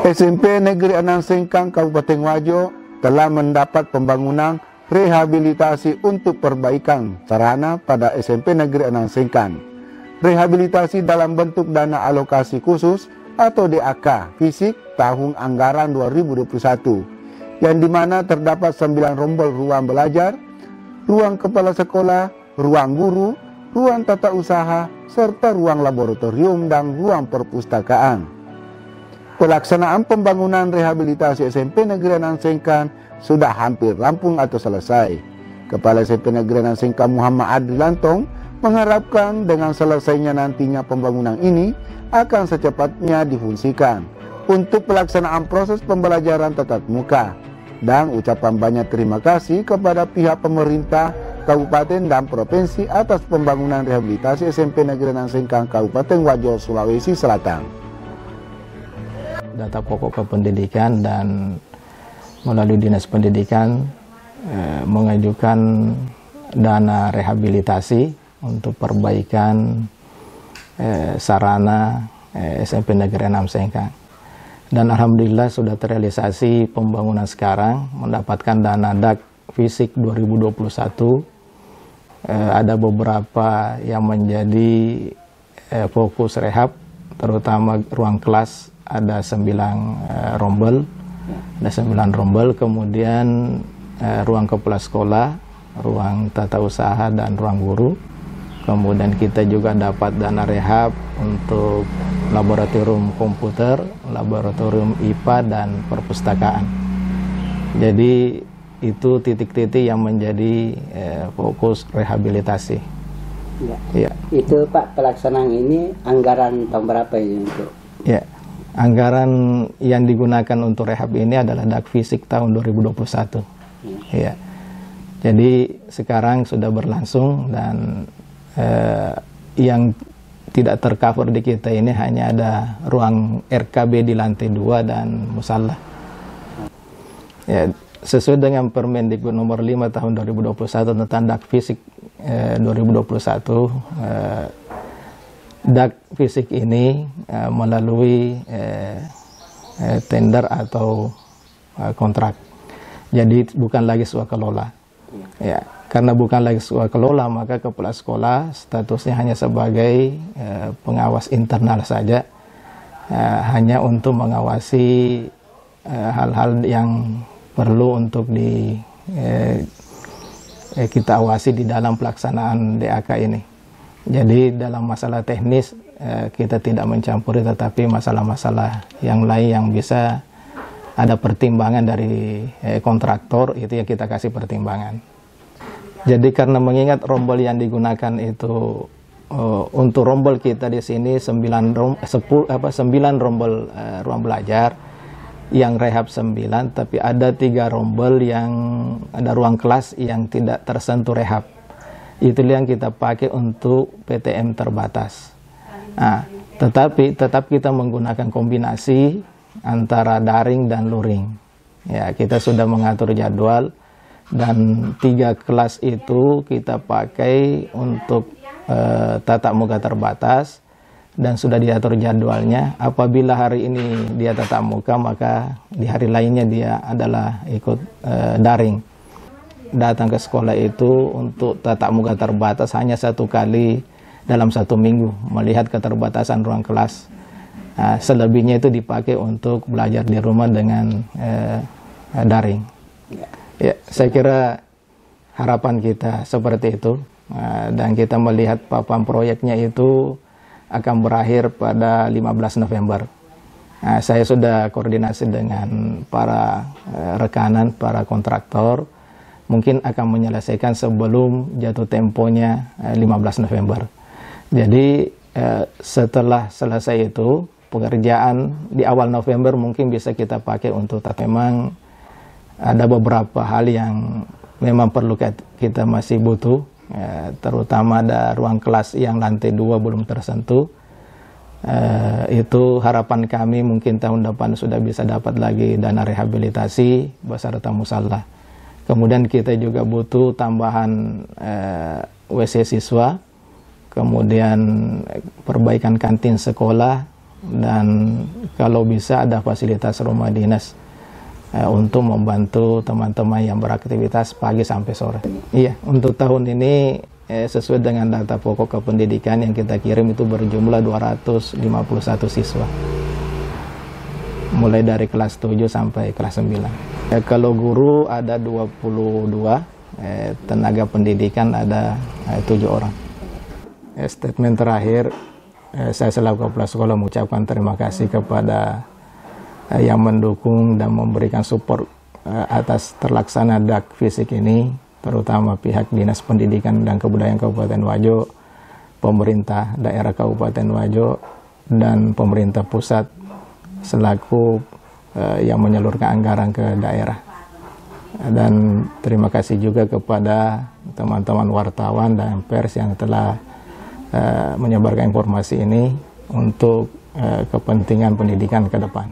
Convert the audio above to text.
SMP Negeri 6 Sengkang Kabupaten Wajo telah mendapat pembangunan rehabilitasi untuk perbaikan sarana pada SMP Negeri 6 Sengkang. Rehabilitasi dalam bentuk dana alokasi khusus atau DAK fisik tahun anggaran 2021, yang dimana terdapat 9 rombol ruang belajar, ruang kepala sekolah, ruang guru, ruang tata usaha, serta ruang laboratorium dan ruang perpustakaan. Pelaksanaan pembangunan rehabilitasi SMP Negeri 6 Sengkang sudah hampir rampung atau selesai. Kepala SMP Negeri 6 Sengkang Muhammad Adli Lantong mengharapkan dengan selesainya nantinya pembangunan ini akan secepatnya difungsikan untuk pelaksanaan proses pembelajaran tatap muka, dan ucapan banyak terima kasih kepada pihak pemerintah Kabupaten dan Provinsi atas pembangunan rehabilitasi SMP Negeri 6 Sengkang Kabupaten Wajo, Sulawesi Selatan. Data pokok kependidikan dan melalui Dinas Pendidikan mengajukan dana rehabilitasi untuk perbaikan sarana SMP Negeri 6 Sengkang. Dan alhamdulillah sudah terrealisasi pembangunan sekarang, mendapatkan dana DAK fisik 2021. Ada beberapa yang menjadi fokus rehab, terutama ruang kelas ada 9 rombel, kemudian ruang kepala sekolah, ruang tata usaha dan ruang guru. Kemudian kita juga dapat dana rehab untuk laboratorium komputer, laboratorium IPA dan perpustakaan. Jadi itu titik-titik yang menjadi fokus rehabilitasi. Ya. Itu Pak, pelaksanaan ini anggaran tahun berapa ini untuk? Ya. Anggaran yang digunakan untuk rehab ini adalah DAK fisik tahun 2021. Ya. Jadi sekarang sudah berlangsung, dan yang tidak tercover di kita ini hanya ada ruang RKB di lantai 2 dan musala. Ya, sesuai dengan Permendikbud nomor 5 tahun 2021 tentang DAK fisik 2021, DAK fisik ini melalui tender atau kontrak. Jadi bukan lagi swakelola. Ya, karena bukan lagi swakelola, maka kepala sekolah statusnya hanya sebagai pengawas internal saja, hanya untuk mengawasi hal-hal yang perlu untuk kita awasi di dalam pelaksanaan DAK ini. Jadi dalam masalah teknis kita tidak mencampuri, tetapi masalah-masalah yang lain yang bisa ada pertimbangan dari kontraktor, itu yang kita kasih pertimbangan. Jadi karena mengingat rombel yang digunakan itu untuk rombel kita di sini 9 rombel ruang belajar, yang rehab 9, tapi ada 3 rombel yang ada ruang kelas yang tidak tersentuh rehab. Itulah yang kita pakai untuk PTM terbatas. Nah, tetapi tetap kita menggunakan kombinasi antara daring dan luring. Ya, kita sudah mengatur jadwal, dan 3 kelas itu kita pakai untuk tatap muka terbatas, dan sudah diatur jadwalnya. Apabila hari ini dia tatap muka, maka di hari lainnya dia adalah ikut daring. Datang ke sekolah itu untuk tatap muka terbatas hanya 1 kali dalam 1 minggu, melihat keterbatasan ruang kelas. Nah, selebihnya itu dipakai untuk belajar di rumah dengan daring. Ya, saya kira harapan kita seperti itu, dan kita melihat papan proyeknya itu akan berakhir pada 15 November. Nah, saya sudah koordinasi dengan para rekanan, para kontraktor, mungkin akan menyelesaikan sebelum jatuh temponya 15 November. Jadi setelah selesai itu, pekerjaan di awal November mungkin bisa kita pakai untuk memang ada beberapa hal yang memang perlu kita masih butuh, terutama ada ruang kelas yang lantai 2 belum tersentuh. Itu harapan kami mungkin tahun depan sudah bisa dapat lagi dana rehabilitasi beserta musala. Kemudian kita juga butuh tambahan WC siswa, kemudian perbaikan kantin sekolah, dan kalau bisa ada fasilitas rumah dinas untuk membantu teman-teman yang beraktivitas pagi sampai sore. Iya, untuk tahun ini sesuai dengan data pokok kependidikan yang kita kirim itu berjumlah 251 siswa. Mulai dari kelas 7 sampai kelas 9. Kalau guru ada 22, tenaga pendidikan ada 7 orang. Statement terakhir, saya selaku kepala sekolah mengucapkan terima kasih kepada yang mendukung dan memberikan support atas terlaksana DAK fisik ini, terutama pihak Dinas Pendidikan dan Kebudayaan Kabupaten Wajo, pemerintah daerah Kabupaten Wajo, dan pemerintah pusat selaku yang menyalurkan anggaran ke daerah. Dan terima kasih juga kepada teman-teman wartawan dan pers yang telah menyebarkan informasi ini untuk kepentingan pendidikan ke depan.